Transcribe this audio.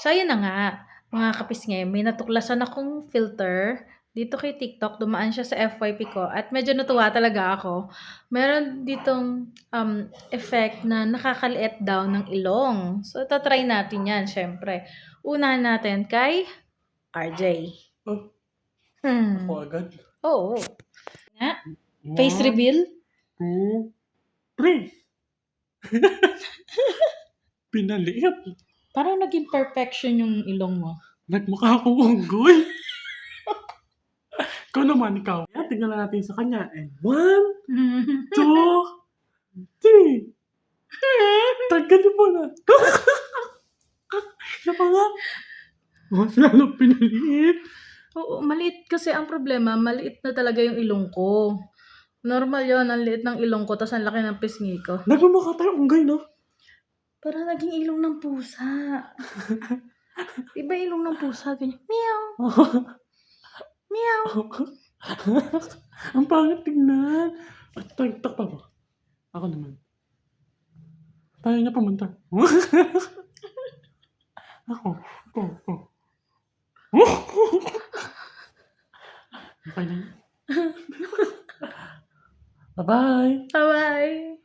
So, ayun na nga, mga kapisngi, may natuklasan akong filter dito kay TikTok. Dumaan siya sa FYP ko at medyo natuwa talaga ako. Meron ditong effect na nakakaliit daw ng ilong. So, tatry natin yan, syempre. Unahan natin kay RJ. Oh, Hmm. ako agad. Oo. Nga, face reveal. 2, 3. Pinaliit. Parang naging perfection yung ilong mo. Nagmukha akong unggoy. Ikaw naman, ikaw. Yan, tingnan na natin sa kanya. And 1, 2, 3. Tagalin mo na. Siya pa nga. Mas lalo pinaliit. Oo, maliit kasi ang problema, maliit na talaga yung ilong ko. Normal yun, ang liit ng ilong ko, tas ang laki ng pisngi ko. Nagmumukha tayo unggoy, no? Parang naging ilong ng pusa. Iba ilong ng pusa, ganyan. Meow! Meow! Ang pangit tignan. At takpa mo. Ako naman. Tayo na pumunta. Ako. Okay na. Bye-bye. Bye-bye!